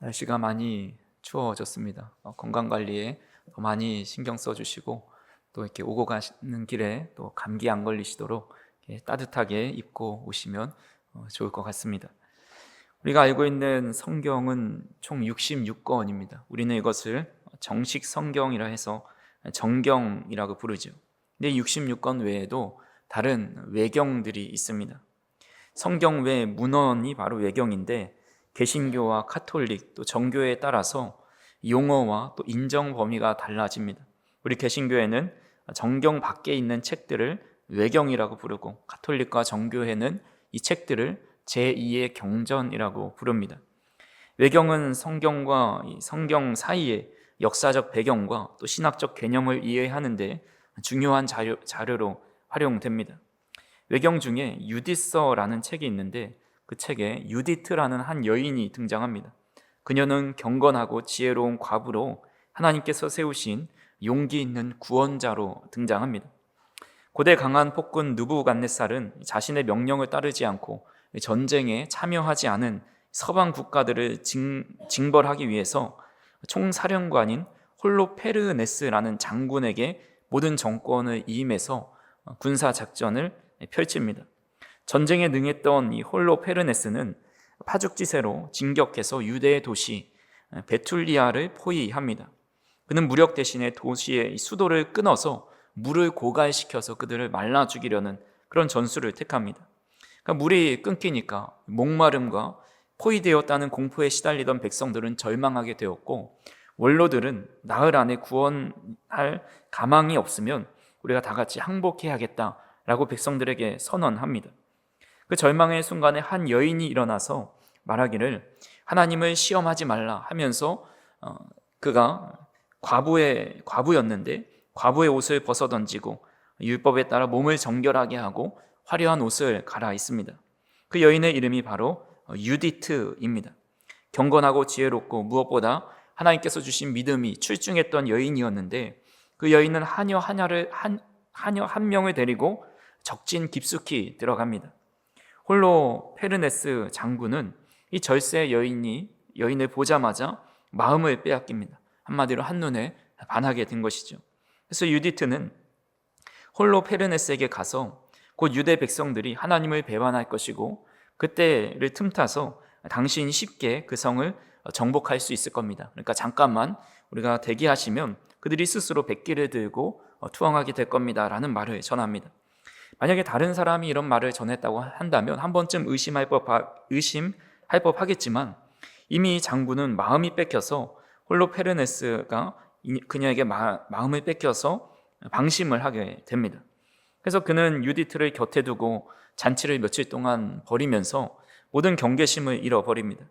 날씨가 많이 추워졌습니다. 건강 관리에 더 많이 신경 써주시고 또 이렇게 오고 가시는 길에 또 감기 안 걸리시도록 따뜻하게 입고 오시면 좋을 것 같습니다. 우리가 알고 있는 성경은 총 66권입니다. 우리는 이것을 정식 성경이라 해서 정경이라고 부르죠. 근데 66권 외에도 다른 외경들이 있습니다. 성경 외 문헌이 바로 외경인데 개신교와 카톨릭 또 정교에 따라서 용어와 또 인정 범위가 달라집니다. 우리 개신교에는 정경 밖에 있는 책들을 외경이라고 부르고 카톨릭과 정교회는 이 책들을 제2의 경전이라고 부릅니다. 외경은 성경과 성경 사이의 역사적 배경과 또 신학적 개념을 이해하는 데 중요한 자료로 활용됩니다. 외경 중에 유디서라는 책이 있는데 그 책에 유디트라는 한 여인이 등장합니다. 그녀는 경건하고 지혜로운 과부로 하나님께서 세우신 용기 있는 구원자로 등장합니다. 고대 강한 폭군 느부갓네살은 자신의 명령을 따르지 않고 전쟁에 참여하지 않은 서방 국가들을 징벌하기 위해서 총사령관인 홀로페르네스라는 장군에게 모든 정권을 이임해서 군사 작전을 펼칩니다. 전쟁에 능했던 이 홀로페르네스는 파죽지세로 진격해서 유대의 도시 베툴리아를 포위합니다. 그는 무력 대신에 도시의 수도를 끊어서 물을 고갈시켜서 그들을 말라 죽이려는 그런 전술을 택합니다. 그러니까 물이 끊기니까 목마름과 포위되었다는 공포에 시달리던 백성들은 절망하게 되었고, 원로들은 나흘 안에 구원할 가망이 없으면 우리가 다 같이 항복해야겠다라고 백성들에게 선언합니다. 그 절망의 순간에 한 여인이 일어나서 말하기를 하나님을 시험하지 말라 하면서 그가 과부였는데 과부의 옷을 벗어던지고 율법에 따라 몸을 정결하게 하고 화려한 옷을 갈아입습니다. 그 여인의 이름이 바로 유디트입니다. 경건하고 지혜롭고 무엇보다 하나님께서 주신 믿음이 출중했던 여인이었는데 그 여인은 하녀 한 명을 데리고 적진 깊숙이 들어갑니다. 홀로 페르네스 장군은 이 절세 여인을 보자마자 마음을 빼앗깁니다. 한마디로 한눈에 반하게 된 것이죠. 그래서 유디트는 홀로 페르네스에게 가서 곧 유대 백성들이 하나님을 배반할 것이고 그때를 틈타서 당신이 쉽게 그 성을 정복할 수 있을 겁니다. 그러니까 잠깐만 우리가 대기하시면 그들이 스스로 백기를 들고 투항하게 될 겁니다 라는 말을 전합니다. 만약에 다른 사람이 이런 말을 전했다고 한다면 한 번쯤 의심할 법하겠지만 이미 장군은 마음이 뺏겨서 홀로페르네스가 그녀에게 마음을 뺏겨서 방심을 하게 됩니다. 그래서 그는 유디트를 곁에 두고 잔치를 며칠 동안 벌이면서 모든 경계심을 잃어버립니다.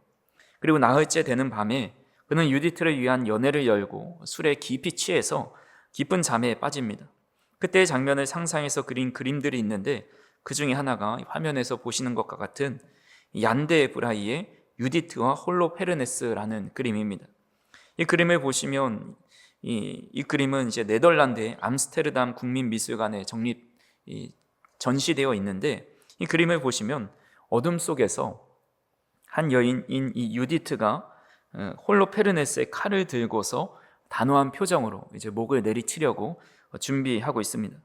그리고 나흘째 되는 밤에 그는 유디트를 위한 연회를 열고 술에 깊이 취해서 깊은 잠에 빠집니다. 그때의 장면을 상상해서 그린 그림들이 있는데 그 중에 하나가 화면에서 보시는 것과 같은 얀데 브라이의 유디트와 홀로페르네스라는 그림입니다. 이 그림을 보시면 이 그림은 이제 네덜란드의 암스테르담 국민미술관에 전시되어 있는데 이 그림을 보시면 어둠 속에서 한 여인인 이 유디트가 홀로페르네스의 칼을 들고서 단호한 표정으로 이제 목을 내리치려고 준비하고 있습니다.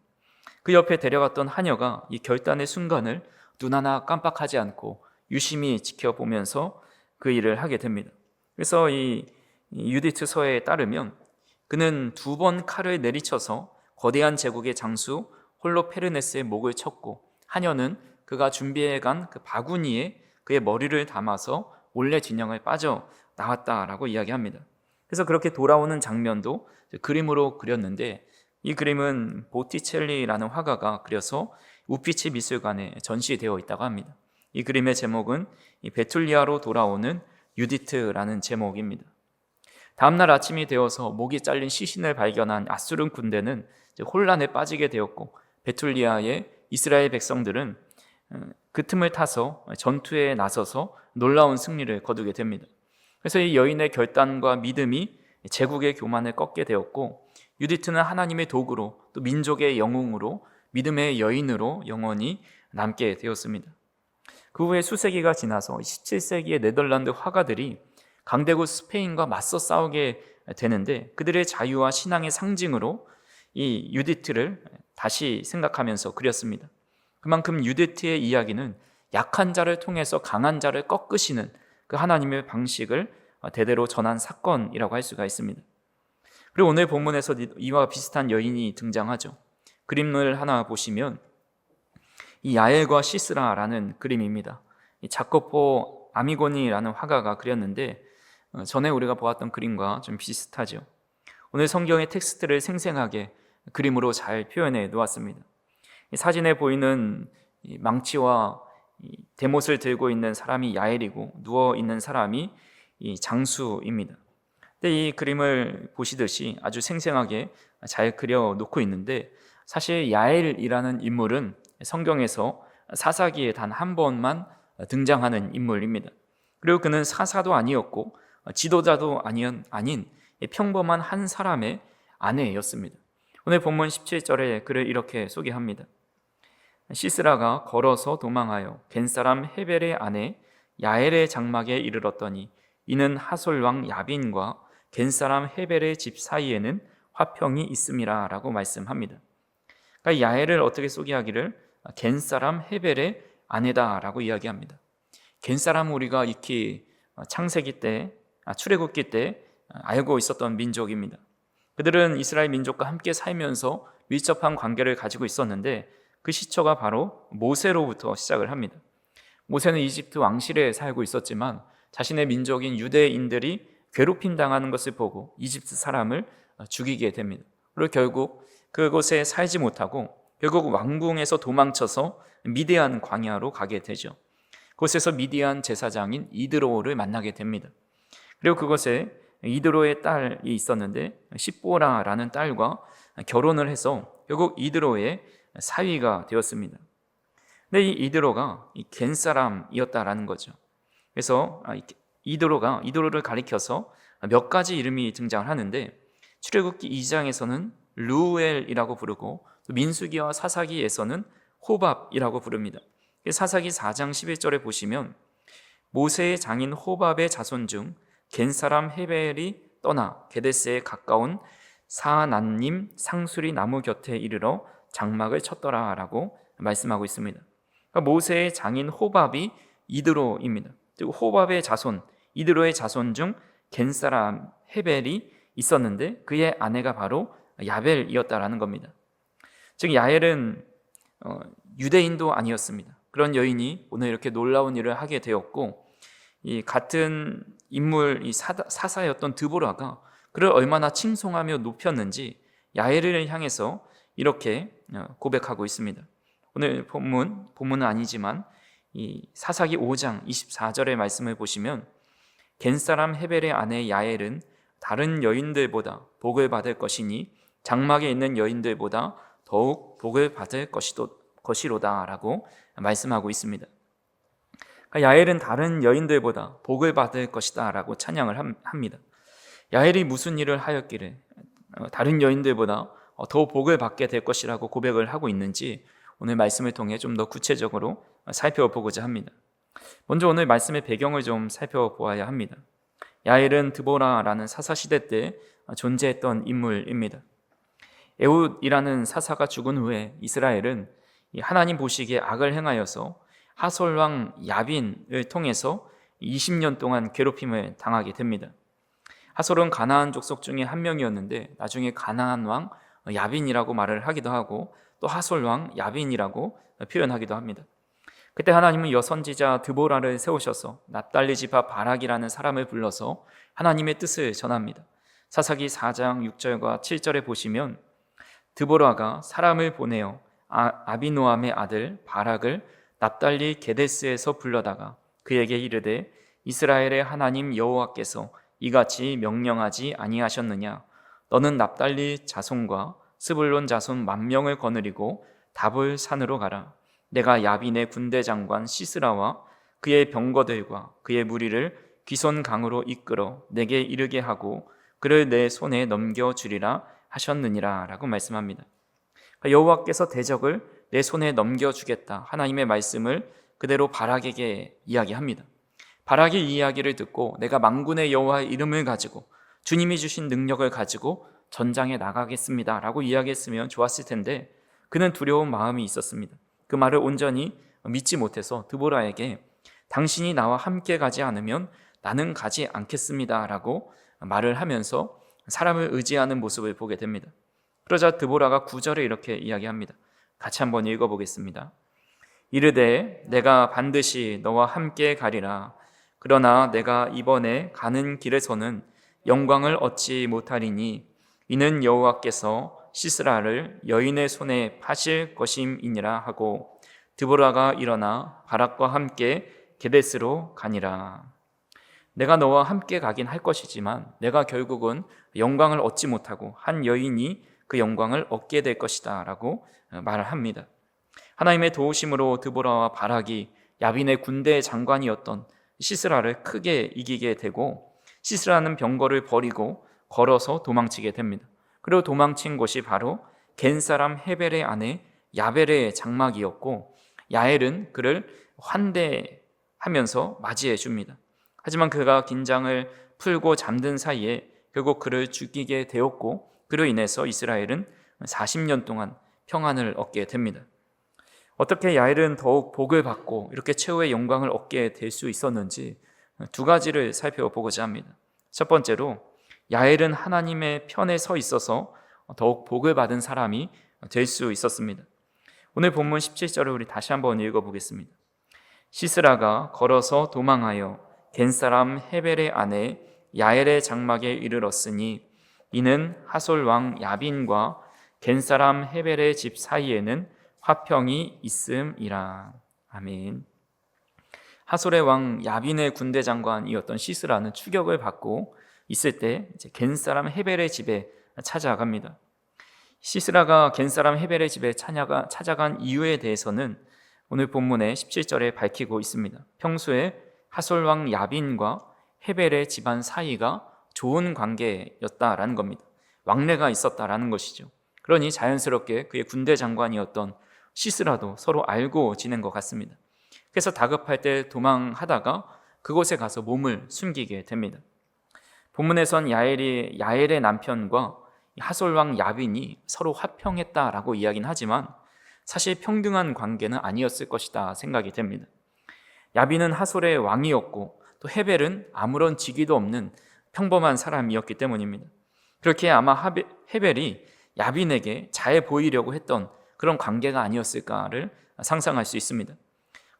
그 옆에 데려갔던 하녀가 이 결단의 순간을 눈 하나 깜빡하지 않고 유심히 지켜보면서 그 일을 하게 됩니다. 그래서 이 유디트서에 따르면 그는 2번 칼을 내리쳐서 거대한 제국의 장수 홀로페르네스의 목을 쳤고 하녀는 그가 준비해간 그 바구니에 그의 머리를 담아서 몰래 진영을 빠져 나왔다라고 이야기합니다. 그래서 그렇게 돌아오는 장면도 그림으로 그렸는데 이 그림은 보티첼리라는 화가가 그려서 우피치 미술관에 전시되어 있다고 합니다. 이 그림의 제목은 베툴리아로 돌아오는 유디트라는 제목입니다. 다음날 아침이 되어서 목이 잘린 시신을 발견한 아수르 군대는 혼란에 빠지게 되었고 베툴리아의 이스라엘 백성들은 그 틈을 타서 전투에 나서서 놀라운 승리를 거두게 됩니다. 그래서 이 여인의 결단과 믿음이 제국의 교만을 꺾게 되었고 유디트는 하나님의 도구로 또 민족의 영웅으로 믿음의 여인으로 영원히 남게 되었습니다. 그 후에 수세기가 지나서 17세기의 네덜란드 화가들이 강대국 스페인과 맞서 싸우게 되는데 그들의 자유와 신앙의 상징으로 이 유디트를 다시 생각하면서 그렸습니다. 그만큼 유디트의 이야기는 약한 자를 통해서 강한 자를 꺾으시는 그 하나님의 방식을 대대로 전한 사건이라고 할 수가 있습니다. 그리고 오늘 본문에서 이와 비슷한 여인이 등장하죠. 그림을 하나 보시면 이 야엘과 시스라라는 그림입니다. 이 자코포 아미고니라는 화가가 그렸는데 전에 우리가 보았던 그림과 좀 비슷하죠. 오늘 성경의 텍스트를 생생하게 그림으로 잘 표현해 놓았습니다. 이 사진에 보이는 이 망치와 이 대못을 들고 있는 사람이 야엘이고 누워 있는 사람이 이 장수입니다. 근데 이 그림을 보시듯이 아주 생생하게 잘 그려 놓고 있는데 사실 야엘이라는 인물은 성경에서 사사기에 단 한 번만 등장하는 인물입니다. 그리고 그는 사사도 아니었고 지도자도 아닌 평범한 한 사람의 아내였습니다. 오늘 본문 17절에 그를 이렇게 소개합니다. 시스라가 걸어서 도망하여 겐사람 헤벨의 아내 야엘의 장막에 이르렀더니 이는 하솔 왕 야빈과 겐사람 헤벨의 집 사이에는 화평이 있음이라 라고 말씀합니다. 그러니까 야엘을 어떻게 소개하기를 겐사람 헤벨의 아내다라고 이야기합니다. 겐사람은 우리가 익히 창세기 때, 출애굽기 때 알고 있었던 민족입니다. 그들은 이스라엘 민족과 함께 살면서 밀접한 관계를 가지고 있었는데 그 시초가 바로 모세로부터 시작을 합니다. 모세는 이집트 왕실에 살고 있었지만 자신의 민족인 유대인들이 괴롭힘 당하는 것을 보고 이집트 사람을 죽이게 됩니다. 그리고 결국 그곳에 살지 못하고 결국 왕궁에서 도망쳐서 미디안 광야로 가게 되죠. 그곳에서 미디안 제사장인 이드로를 만나게 됩니다. 그리고 그곳에 이드로의 딸이 있었는데 십보라라는 딸과 결혼을 해서 결국 이드로의 사위가 되었습니다. 근데 이 이드로가 겐 사람이었다라는 거죠. 그래서 이드로를 가리켜서 몇 가지 이름이 등장하는데 출애굽기 2장에서는 루엘이라고 부르고 또 민수기와 사사기에서는 호밥이라고 부릅니다. 사사기 4장 11절에 보시면 모세의 장인 호밥의 자손 중 겐사람 헤벨이 떠나 게데스에 가까운 사난님 상수리 나무 곁에 이르러 장막을 쳤더라 라고 말씀하고 있습니다. 그러니까 모세의 장인 호밥이 이드로입니다. 그리고 호밥의 자손, 이드로의 자손 중 겐사람 헤벨이 있었는데 그의 아내가 바로 야벨이었다라는 겁니다. 즉 야엘은 유대인도 아니었습니다. 그런 여인이 오늘 이렇게 놀라운 일을 하게 되었고 이 같은 인물 이 사사였던 드보라가 그를 얼마나 칭송하며 높였는지 야엘을 향해서 이렇게 고백하고 있습니다. 오늘 본문은 아니지만 이 사사기 5장 24절의 말씀을 보시면 겐사람 헤벨의 아내 야엘은 다른 여인들보다 복을 받을 것이니 장막에 있는 여인들보다 더욱 복을 받을 것이로다 라고 말씀하고 있습니다. 그러니까 야엘은 다른 여인들보다 복을 받을 것이다 라고 찬양을 합니다. 야엘이 무슨 일을 하였기를 다른 여인들보다 더 복을 받게 될 것이라고 고백을 하고 있는지 오늘 말씀을 통해 좀 더 구체적으로 살펴보고자 합니다. 먼저 오늘 말씀의 배경을 좀 살펴보아야 합니다. 야엘은 드보라라는 사사시대 때 존재했던 인물입니다. 에훗이라는 사사가 죽은 후에 이스라엘은 하나님 보시기에 악을 행하여서 하솔왕 야빈을 통해서 20년 동안 괴롭힘을 당하게 됩니다. 하솔은 가나안 족속 중에 한 명이었는데 나중에 가나안 왕 야빈이라고 말을 하기도 하고 또 하솔 왕 야빈이라고 표현하기도 합니다. 그때 하나님은 여선지자 드보라를 세우셔서 납달리 지파 바락이라는 사람을 불러서 하나님의 뜻을 전합니다. 사사기 4장 6절과 7절에 보시면 드보라가 사람을 보내어 아비노함의 아들 바락을 납달리 게데스에서 불러다가 그에게 이르되 이스라엘의 하나님 여호와께서 이같이 명령하지 아니하셨느냐? 너는 납달리 자손과 스불론 자손 10,000명을 거느리고 다볼 산으로 가라. 내가 야빈의 군대 장관 시스라와 그의 병거들과 그의 무리를 귀손 강으로 이끌어 내게 이르게 하고 그를 내 손에 넘겨주리라 하셨느니라 라고 말씀합니다. 여호와께서 대적을 내 손에 넘겨주겠다 하나님의 말씀을 그대로 바락에게 이야기합니다. 바락이 이 이야기를 듣고 내가 만군의 여호와의 이름을 가지고 주님이 주신 능력을 가지고 전장에 나가겠습니다 라고 이야기했으면 좋았을 텐데 그는 두려운 마음이 있었습니다. 그 말을 온전히 믿지 못해서 드보라에게 당신이 나와 함께 가지 않으면 나는 가지 않겠습니다 라고 말을 하면서 사람을 의지하는 모습을 보게 됩니다. 그러자 드보라가 9절에 이렇게 이야기합니다. 같이 한번 읽어보겠습니다. 이르되 내가 반드시 너와 함께 가리라. 그러나 내가 이번에 가는 길에서는 영광을 얻지 못하리니 이는 여호와께서 시스라를 여인의 손에 파실 것임이니라 하고 드보라가 일어나 바락과 함께 게데스로 가니라. 내가 너와 함께 가긴 할 것이지만 내가 결국은 영광을 얻지 못하고 한 여인이 그 영광을 얻게 될 것이다 라고 말을 합니다. 하나님의 도우심으로 드보라와 바락이 야빈의 군대 장관이었던 시스라를 크게 이기게 되고 시스라는 병거를 버리고 걸어서 도망치게 됩니다. 그리고 도망친 곳이 바로 겐 사람 헤벨의 아내 야벨의 장막이었고 야엘은 그를 환대하면서 맞이해 줍니다. 하지만 그가 긴장을 풀고 잠든 사이에 결국 그를 죽이게 되었고 그로 인해서 이스라엘은 40년 동안 평안을 얻게 됩니다. 어떻게 야엘은 더욱 복을 받고 이렇게 최후의 영광을 얻게 될 수 있었는지 두 가지를 살펴보고자 합니다. 첫 번째로 야엘은 하나님의 편에 서 있어서 더욱 복을 받은 사람이 될 수 있었습니다. 오늘 본문 17절을 우리 다시 한번 읽어보겠습니다. 시스라가 걸어서 도망하여 겐 사람 헤벨의 아내 야엘의 장막에 이르렀으니 이는 하솔 왕 야빈과 겐 사람 헤벨의 집 사이에는 화평이 있음이라. 아멘. 하솔의 왕 야빈의 군대 장관이었던 시스라는 추격을 받고 있을 때 겐 사람 헤벨의 집에 찾아갑니다. 시스라가 겐 사람 헤벨의 집에 찾아간 이유에 대해서는 오늘 본문의 17절에 밝히고 있습니다. 평소에 하솔 왕 야빈과 헤벨의 집안 사이가 좋은 관계였다라는 겁니다. 왕래가 있었다라는 것이죠. 그러니 자연스럽게 그의 군대 장관이었던 시스라도 서로 알고 지낸 것 같습니다. 그래서 다급할 때 도망하다가 그곳에 가서 몸을 숨기게 됩니다. 본문에선 야엘의 남편과 하솔 왕 야빈이 서로 화평했다라고 이야기는 하지만 사실 평등한 관계는 아니었을 것이다 생각이 됩니다. 야빈은 하솔의 왕이었고 또 헤벨은 아무런 직위도 없는 평범한 사람이었기 때문입니다. 그렇게 아마 헤벨이 야빈에게 잘 보이려고 했던 그런 관계가 아니었을까를 상상할 수 있습니다.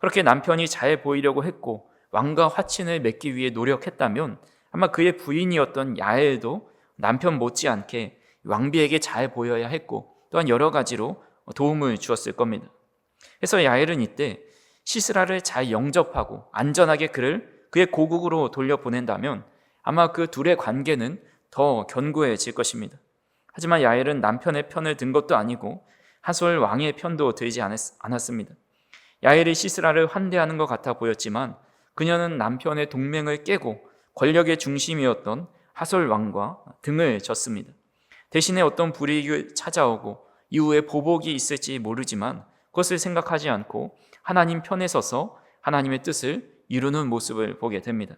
그렇게 남편이 잘 보이려고 했고 왕과 화친을 맺기 위해 노력했다면 아마 그의 부인이었던 야엘도 남편 못지않게 왕비에게 잘 보여야 했고 또한 여러 가지로 도움을 주었을 겁니다. 그래서 야엘은 이때 시스라를 잘 영접하고 안전하게 그의 고국으로 돌려보낸다면 아마 그 둘의 관계는 더 견고해질 것입니다. 하지만 야엘은 남편의 편을 든 것도 아니고 하솔 왕의 편도 들지 않았습니다. 야엘이 시스라를 환대하는 것 같아 보였지만 그녀는 남편의 동맹을 깨고 권력의 중심이었던 하솔 왕과 등을 졌습니다. 대신에 어떤 불이익이 찾아오고 이후에 보복이 있을지 모르지만 그것을 생각하지 않고 하나님 편에 서서 하나님의 뜻을 이루는 모습을 보게 됩니다.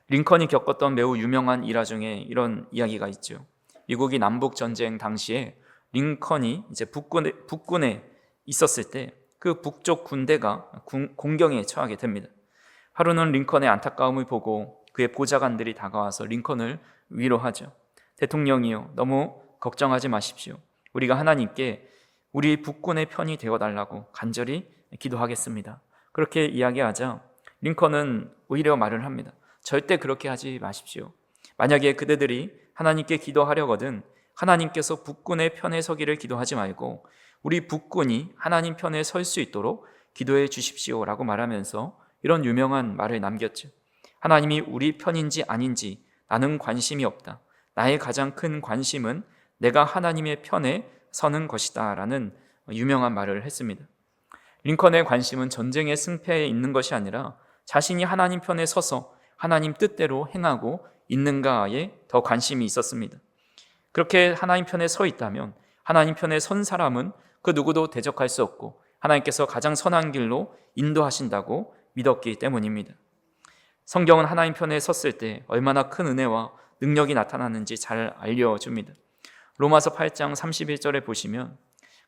링컨이 겪었던 매우 유명한 일화 중에 이런 이야기가 있죠. 미국이 남북 전쟁 당시에 링컨이 이제 북군에 있었을 때 그 북쪽 군대가 공경에 처하게 됩니다. 하루는 링컨의 안타까움을 보고 그의 보좌관들이 다가와서 링컨을 위로하죠. 대통령이요, 너무 걱정하지 마십시오. 우리가 하나님께 우리 북군의 편이 되어달라고 간절히 기도하겠습니다. 그렇게 이야기하자 링컨은 오히려 말을 합니다. 절대 그렇게 하지 마십시오. 만약에 그대들이 하나님께 기도하려거든 하나님께서 북군의 편에 서기를 기도하지 말고 우리 북군이 하나님 편에 설 수 있도록 기도해 주십시오라고 말하면서 이런 유명한 말을 남겼죠. 하나님이 우리 편인지 아닌지 나는 관심이 없다. 나의 가장 큰 관심은 내가 하나님의 편에 서는 것이다 라는 유명한 말을 했습니다. 링컨의 관심은 전쟁의 승패에 있는 것이 아니라 자신이 하나님 편에 서서 하나님 뜻대로 행하고 있는가에 더 관심이 있었습니다. 그렇게 하나님 편에 서 있다면 하나님 편에 선 사람은 그 누구도 대적할 수 없고 하나님께서 가장 선한 길로 인도하신다고 믿었기 때문입니다. 성경은 하나님 편에 섰을 때 얼마나 큰 은혜와 능력이 나타나는지 잘 알려줍니다. 로마서 8장 31절에 보시면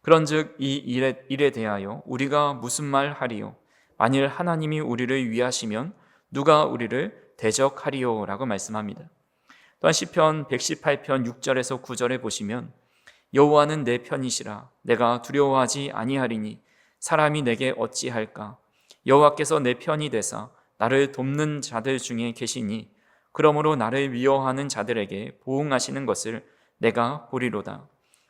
그런즉 이 일에 대하여 우리가 무슨 말 하리요? 만일 하나님이 우리를 위하시면 누가 우리를 대적하리요? 라고 말씀합니다. 또한 시편 118편 6절에서 9절에 보시면 여호와는 내 편이시라 내가 두려워하지 아니하리니 사람이 내게 어찌할까? 여호와께서 내 편이 되사 나를 돕는 자들 중에 계시니 그러므로 나를 위협하는 자들에게 보응하시는 것을 내가 보리로다.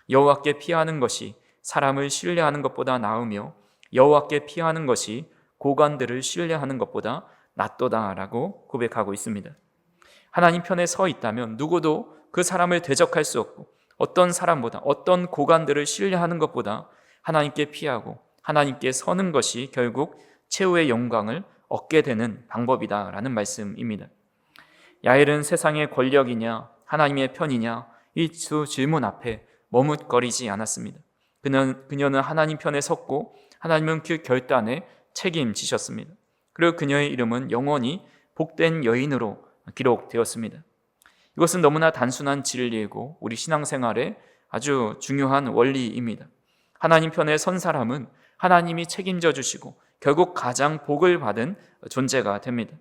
여호와께 피하는 것이 사람을 신뢰하는 것보다 나으며 여호와께 피하는 것이 고관들을 신뢰하는 것보다 낫도다라고 고백하고 있습니다. 하나님 편에 서 있다면 누구도 그 사람을 대적할 수 없고 어떤 사람보다 어떤 고관들을 신뢰하는 것보다 하나님께 피하고 하나님께 서는 것이 결국 최후의 영광을 얻게 되는 방법이다라는 말씀입니다. 야엘은 세상의 권력이냐 하나님의 편이냐 이 두 질문 앞에 머뭇거리지 않았습니다. 그녀는 하나님 편에 섰고 하나님은 그 결단에 책임지셨습니다. 그리고 그녀의 이름은 영원히 복된 여인으로 기록되었습니다. 이것은 너무나 단순한 진리이고 우리 신앙생활에 아주 중요한 원리입니다. 하나님 편에 선 사람은 하나님이 책임져 주시고 결국 가장 복을 받은 존재가 됩니다.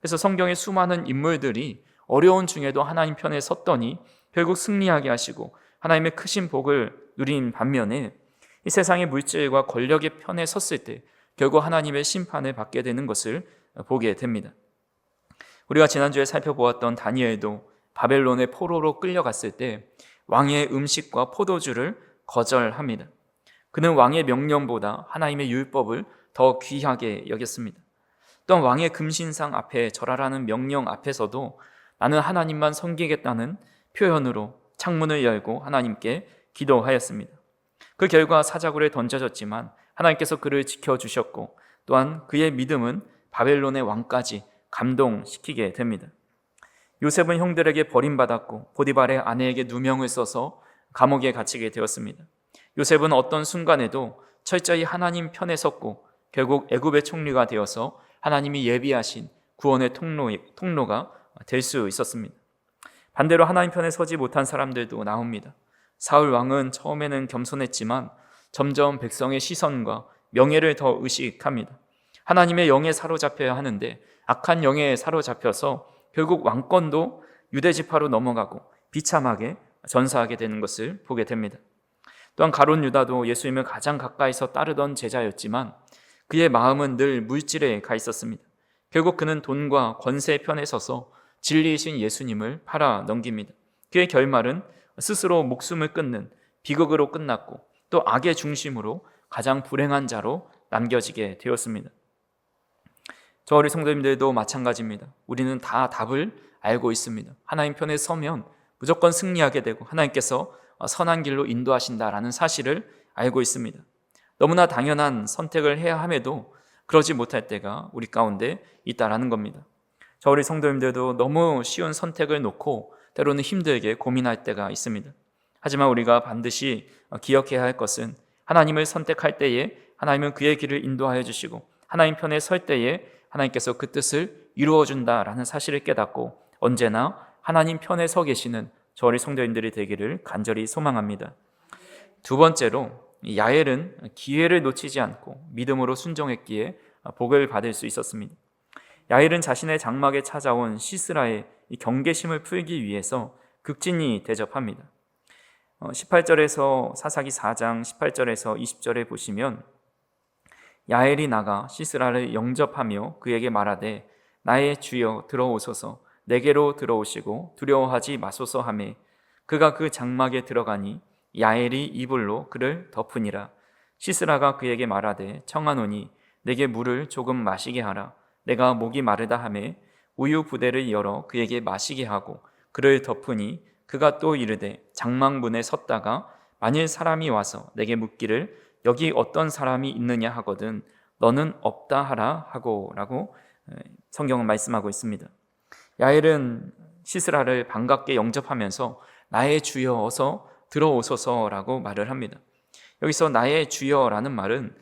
그래서 성경의 수많은 인물들이 어려운 중에도 하나님 편에 섰더니 결국 승리하게 하시고 하나님의 크신 복을 누린 반면에 이 세상의 물질과 권력의 편에 섰을 때 결국 하나님의 심판을 받게 되는 것을 보게 됩니다. 우리가 지난주에 살펴보았던 다니엘도 바벨론의 포로로 끌려갔을 때 왕의 음식과 포도주를 거절합니다. 그는 왕의 명령보다 하나님의 율법을 더 귀하게 여겼습니다. 또한 왕의 금신상 앞에 절하라는 명령 앞에서도 나는 하나님만 섬기겠다는 표현으로 창문을 열고 하나님께 기도하였습니다. 그 결과 사자굴에 던져졌지만 하나님께서 그를 지켜주셨고 또한 그의 믿음은 바벨론의 왕까지 감동시키게 됩니다. 요셉은 형들에게 버림받았고 보디발의 아내에게 누명을 써서 감옥에 gat히게 되었습니다. 요셉은 어떤 순간에도 철저히 하나님 편에 섰고 결국 애굽의 총리가 되어서 하나님이 예비하신 구원의 통로가 될 수 있었습니다. 반대로 하나님 편에 서지 못한 사람들도 나옵니다. 사울 왕은 처음에는 겸손했지만 점점 백성의 시선과 명예를 더 의식합니다. 하나님의 영에 사로잡혀야 하는데 악한 영에 사로잡혀서 결국 왕권도 유대 지파로 넘어가고 비참하게 전사하게 되는 것을 보게 됩니다. 또한 가룟 유다도 예수님을 가장 가까이서 따르던 제자였지만 그의 마음은 늘 물질에 가 있었습니다. 결국 그는 돈과 권세의 편에 서서 진리이신 예수님을 팔아 넘깁니다. 그의 결말은 스스로 목숨을 끊는 비극으로 끝났고 또 악의 중심으로 가장 불행한 자로 남겨지게 되었습니다. 저 우리 성도님들도 마찬가지입니다. 우리는 다 답을 알고 있습니다. 하나님 편에 서면 무조건 승리하게 되고 하나님께서 선한 길로 인도하신다라는 사실을 알고 있습니다. 너무나 당연한 선택을 해야 함에도 그러지 못할 때가 우리 가운데 있다라는 겁니다. 저 우리 성도님들도 너무 쉬운 선택을 놓고 때로는 힘들게 고민할 때가 있습니다. 하지만 우리가 반드시 기억해야 할 것은 하나님을 선택할 때에 하나님은 그의 길을 인도하여 주시고 하나님 편에 설 때에 하나님께서 그 뜻을 이루어 준다라는 사실을 깨닫고 언제나 하나님 편에 서 계시는 저 우리 성도님들이 되기를 간절히 소망합니다. 두 번째로 야엘은 기회를 놓치지 않고 믿음으로 순종했기에 복을 받을 수 있었습니다. 야엘은 자신의 장막에 찾아온 시스라의 경계심을 풀기 위해서 극진히 대접합니다. 18절에서 사사기 4장 18절에서 20절에 보시면 야엘이 나가 시스라를 영접하며 그에게 말하되 나의 주여 들어오소서 내게로 들어오시고 두려워하지 마소서 하매 그가 그 장막에 들어가니 야엘이 이불로 그를 덮으니라. 시스라가 그에게 말하되 청하노니 내게 물을 조금 마시게 하라. 내가 목이 마르다 하매 우유 부대를 열어 그에게 마시게 하고 그를 덮으니 그가 또 이르되 장막문에 섰다가 만일 사람이 와서 내게 묻기를 여기 어떤 사람이 있느냐 하거든 너는 없다 하라 하고 라고 성경은 말씀하고 있습니다. 야엘은 시스라를 반갑게 영접하면서 나의 주여 어서 들어오소서라고 말을 합니다. 여기서 나의 주여라는 말은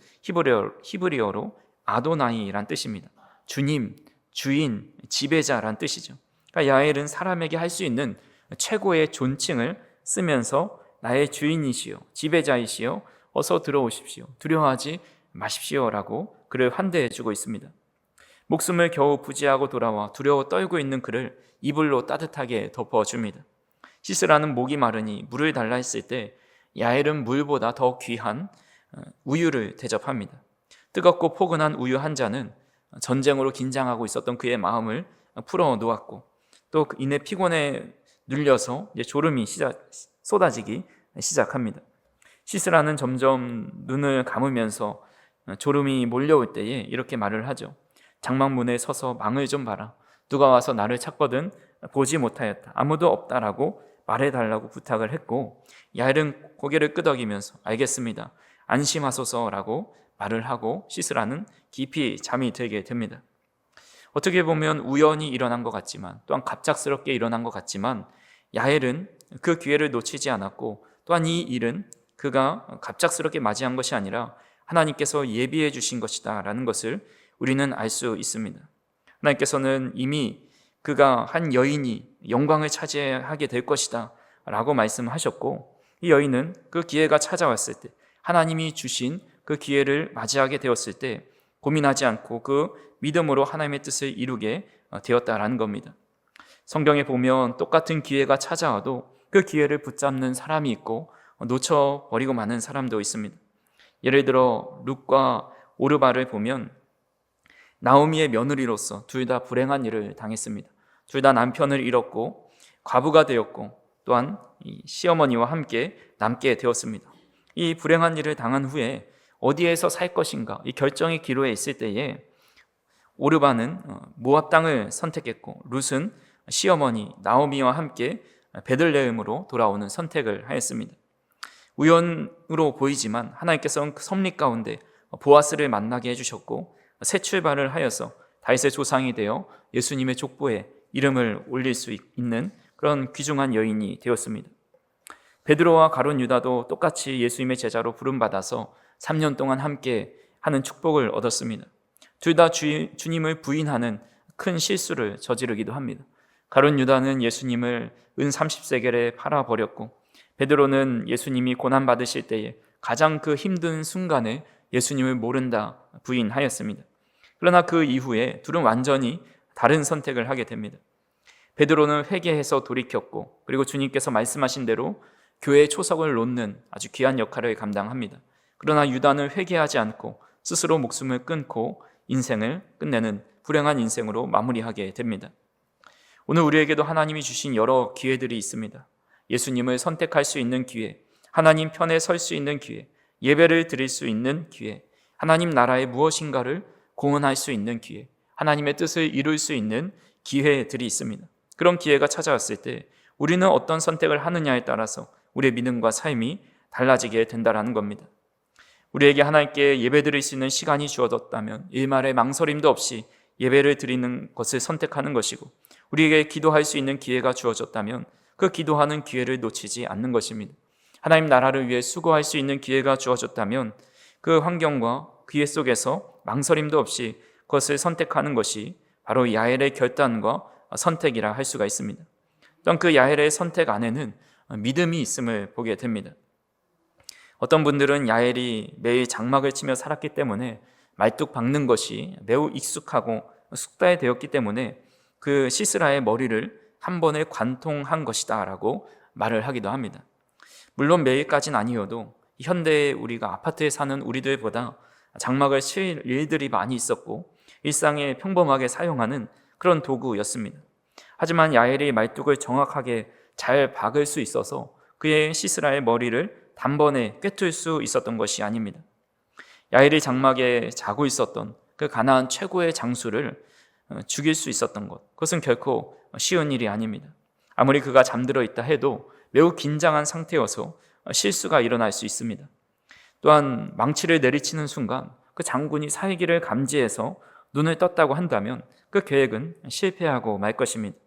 히브리어로 아도나이란 뜻입니다. 주님, 주인, 지배자란 뜻이죠. 그러니까 야엘은 사람에게 할 수 있는 최고의 존칭을 쓰면서 나의 주인이시여, 지배자이시여, 어서 들어오십시오, 두려워하지 마십시오라고 그를 환대해주고 있습니다. 목숨을 겨우 부지하고 돌아와 두려워 떨고 있는 그를 이불로 따뜻하게 덮어줍니다. 시스라는 목이 마르니 물을 달라 했을 때 야엘은 물보다 더 귀한 우유를 대접합니다. 뜨겁고 포근한 우유 한 잔은 전쟁으로 긴장하고 있었던 그의 마음을 풀어 놓았고, 또 이내 피곤에 눌려서 이제 졸음이 쏟아지기 시작합니다. 시스라는 점점 눈을 감으면서 졸음이 몰려올 때에 이렇게 말을 하죠. 장막문에 서서 망을 좀 봐라. 누가 와서 나를 찾거든 보지 못하였다. 아무도 없다라고 말해달라고 부탁을 했고, 야엘은 고개를 끄덕이면서 알겠습니다, 안심하소서라고 말을 하고 시스라는 깊이 잠이 들게 됩니다. 어떻게 보면 우연히 일어난 것 같지만, 또한 갑작스럽게 일어난 것 같지만, 야엘은 그 기회를 놓치지 않았고, 또한 이 일은 그가 갑작스럽게 맞이한 것이 아니라 하나님께서 예비해 주신 것이다 라는 것을 우리는 알 수 있습니다. 하나님께서는 이미 그가 한 여인이 영광을 차지하게 될 것이다 라고 말씀하셨고, 이 여인은 그 기회가 찾아왔을 때, 하나님이 주신 그 기회를 맞이하게 되었을 때 고민하지 않고 그 믿음으로 하나님의 뜻을 이루게 되었다라는 겁니다. 성경에 보면 똑같은 기회가 찾아와도 그 기회를 붙잡는 사람이 있고 놓쳐버리고 마는 사람도 있습니다. 예를 들어 룻과 오르바를 보면 나오미의 며느리로서 둘 다 불행한 일을 당했습니다. 둘 다 남편을 잃었고 과부가 되었고, 또한 시어머니와 함께 남게 되었습니다. 이 불행한 일을 당한 후에 어디에서 살 것인가 이 결정의 기로에 있을 때에 오르바는 모압 땅을 선택했고, 룻은 시어머니 나오미와 함께 베들레헴으로 돌아오는 선택을 하였습니다. 우연으로 보이지만 하나님께서는 그 섭리 가운데 보아스를 만나게 해주셨고, 새 출발을 하여서 다윗의 조상이 되어 예수님의 족보에 이름을 올릴 수 있는 그런 귀중한 여인이 되었습니다. 베드로와 가룟 유다도 똑같이 예수님의 제자로 부름받아서 3년 동안 함께 하는 축복을 얻었습니다. 둘 다 주님을 부인하는 큰 실수를 저지르기도 합니다. 가룟 유다는 예수님을 은 30세겔에 팔아버렸고, 베드로는 예수님이 고난받으실 때에 가장 그 힘든 순간에 예수님을 모른다 부인하였습니다. 그러나 그 이후에 둘은 완전히 다른 선택을 하게 됩니다. 베드로는 회개해서 돌이켰고, 그리고 주님께서 말씀하신 대로 교회의 초석을 놓는 아주 귀한 역할을 감당합니다. 그러나 유다는 회개하지 않고 스스로 목숨을 끊고 인생을 끝내는 불행한 인생으로 마무리하게 됩니다. 오늘 우리에게도 하나님이 주신 여러 기회들이 있습니다. 예수님을 선택할 수 있는 기회, 하나님 편에 설 수 있는 기회, 예배를 드릴 수 있는 기회, 하나님 나라의 무엇인가를 공헌할 수 있는 기회, 하나님의 뜻을 이룰 수 있는 기회들이 있습니다. 그런 기회가 찾아왔을 때 우리는 어떤 선택을 하느냐에 따라서 우리의 믿음과 삶이 달라지게 된다는 겁니다. 우리에게 하나님께 예배드릴 수 있는 시간이 주어졌다면 일말의 망설임도 없이 예배를 드리는 것을 선택하는 것이고, 우리에게 기도할 수 있는 기회가 주어졌다면 그 기도하는 기회를 놓치지 않는 것입니다. 하나님 나라를 위해 수고할 수 있는 기회가 주어졌다면 그 환경과 기회 속에서 망설임도 없이 그것을 선택하는 것이 바로 야엘의 결단과 선택이라 할 수가 있습니다. 또한 그 야엘의 선택 안에는 믿음이 있음을 보게 됩니다. 어떤 분들은 야엘이 매일 장막을 치며 살았기 때문에 말뚝 박는 것이 매우 익숙하고 숙달되었기 때문에 그 시스라의 머리를 한 번에 관통한 것이다 라고 말을 하기도 합니다. 물론 매일까지는 아니어도 현대에 우리가 아파트에 사는 우리들보다 장막을 칠 일들이 많이 있었고 일상에 평범하게 사용하는 그런 도구였습니다. 하지만 야엘이 말뚝을 정확하게 잘 박을 수 있어서 그의 시스라의 머리를 단번에 꿰뚫 수 있었던 것이 아닙니다. 야엘이 장막에 자고 있었던 그 가나안 최고의 장수를 죽일 수 있었던 것, 그것은 결코 쉬운 일이 아닙니다. 아무리 그가 잠들어 있다 해도 매우 긴장한 상태여서 실수가 일어날 수 있습니다. 또한 망치를 내리치는 순간 그 장군이 살기를 감지해서 눈을 떴다고 한다면 그 계획은 실패하고 말 것입니다.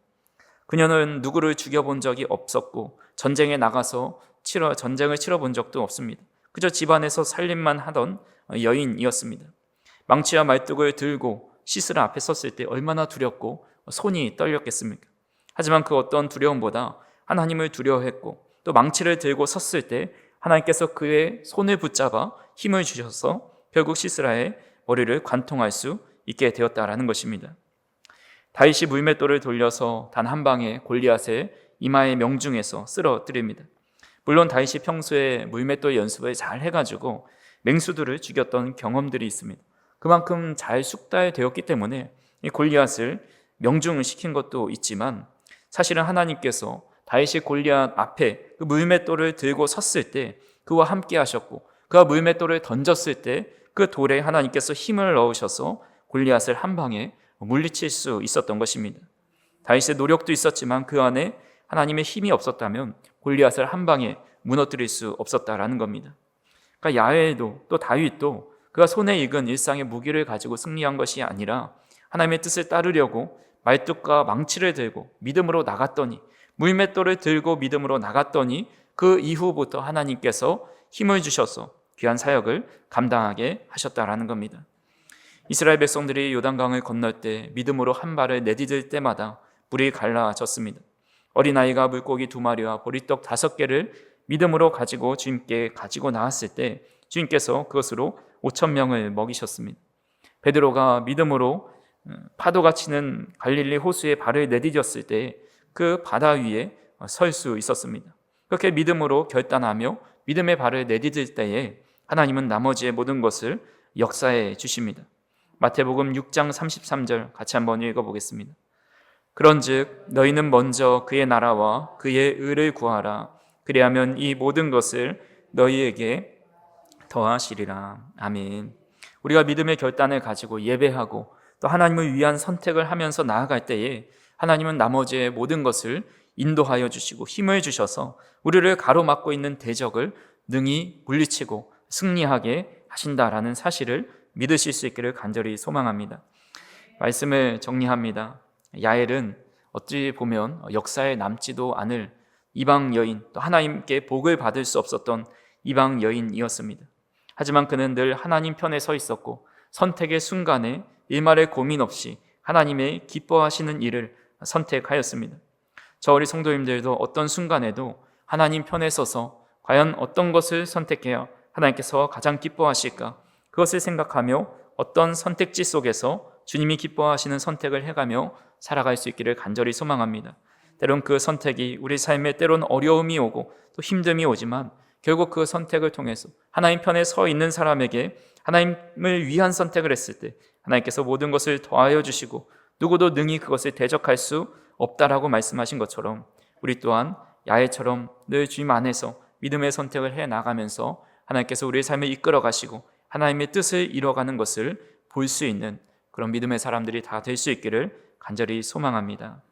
그녀는 누구를 죽여본 적이 없었고 전쟁에 나가서 전쟁을 치러본 적도 없습니다. 그저 집안에서 살림만 하던 여인이었습니다. 망치와 말뚝을 들고 시스라 앞에 섰을 때 얼마나 두렵고 손이 떨렸겠습니까? 하지만 그 어떤 두려움보다 하나님을 두려워했고 또 망치를 들고 섰을 때 하나님께서 그의 손을 붙잡아 힘을 주셔서 결국 시스라의 머리를 관통할 수 있게 되었다라는 것입니다. 다윗이 물맷돌을 돌려서 단 한 방에 골리앗의 이마의 명중에서 쓰러뜨립니다. 물론 다윗이 평소에 물맷돌 연습을 잘 해가지고 맹수들을 죽였던 경험들이 있습니다. 그만큼 잘 숙달되었기 때문에 이 골리앗을 명중을 시킨 것도 있지만 사실은 하나님께서 다윗이 골리앗 앞에 그 물맷돌을 들고 섰을 때 그와 함께 하셨고 그가 물맷돌을 던졌을 때 그 돌에 하나님께서 힘을 넣으셔서 골리앗을 한 방에 물리칠 수 있었던 것입니다. 다윗의 노력도 있었지만 그 안에 하나님의 힘이 없었다면 골리앗을 한 방에 무너뜨릴 수 없었다라는 겁니다. 그러니까 야훼도 또 다윗도 그가 손에 익은 일상의 무기를 가지고 승리한 것이 아니라 하나님의 뜻을 따르려고 말뚝과 망치를 들고 믿음으로 나갔더니 물맷돌을 들고 믿음으로 나갔더니 그 이후부터 하나님께서 힘을 주셔서 귀한 사역을 감당하게 하셨다라는 겁니다. 이스라엘 백성들이 요단강을 건널 때 믿음으로 한 발을 내디딜 때마다 물이 갈라졌습니다. 어린아이가 물고기 2마리와 보리떡 5개를 믿음으로 가지고 주님께 가지고 나왔을 때 주님께서 그것으로 5,000명을 먹이셨습니다. 베드로가 믿음으로 파도가 치는 갈릴리 호수에 발을 내디뎠을 때 그 바다 위에 설 수 있었습니다. 그렇게 믿음으로 결단하며 믿음의 발을 내디딜 때에 하나님은 나머지의 모든 것을 역사해 주십니다. 마태복음 6장 33절 같이 한번 읽어보겠습니다. 그런즉 너희는 먼저 그의 나라와 그의 의를 구하라. 그리하면 이 모든 것을 너희에게 더하시리라. 아멘. 우리가 믿음의 결단을 가지고 예배하고 또 하나님을 위한 선택을 하면서 나아갈 때에 하나님은 나머지의 모든 것을 인도하여 주시고 힘을 주셔서 우리를 가로막고 있는 대적을 능히 물리치고 승리하게 하신다라는 사실을 믿으실 수 있기를 간절히 소망합니다. 말씀을 정리합니다. 야엘은 어찌 보면 역사에 남지도 않을 이방 여인, 또 하나님께 복을 받을 수 없었던 이방 여인이었습니다. 하지만 그는 늘 하나님 편에 서 있었고 선택의 순간에 일말의 고민 없이 하나님의 기뻐하시는 일을 선택하였습니다. 저 우리 성도님들도 어떤 순간에도 하나님 편에 서서 과연 어떤 것을 선택해야 하나님께서 가장 기뻐하실까? 그것을 생각하며 어떤 선택지 속에서 주님이 기뻐하시는 선택을 해가며 살아갈 수 있기를 간절히 소망합니다. 때론 그 선택이 우리 삶에 때론 어려움이 오고 또 힘듦이 오지만 결국 그 선택을 통해서 하나님 편에 서 있는 사람에게 하나님을 위한 선택을 했을 때 하나님께서 모든 것을 더하여 주시고 누구도 능히 그것을 대적할 수 없다라고 말씀하신 것처럼 우리 또한 야훼처럼 늘 주님 안에서 믿음의 선택을 해 나가면서 하나님께서 우리의 삶을 이끌어 가시고 하나님의 뜻을 이뤄가는 것을 볼 수 있는 그런 믿음의 사람들이 다 될 수 있기를 간절히 소망합니다.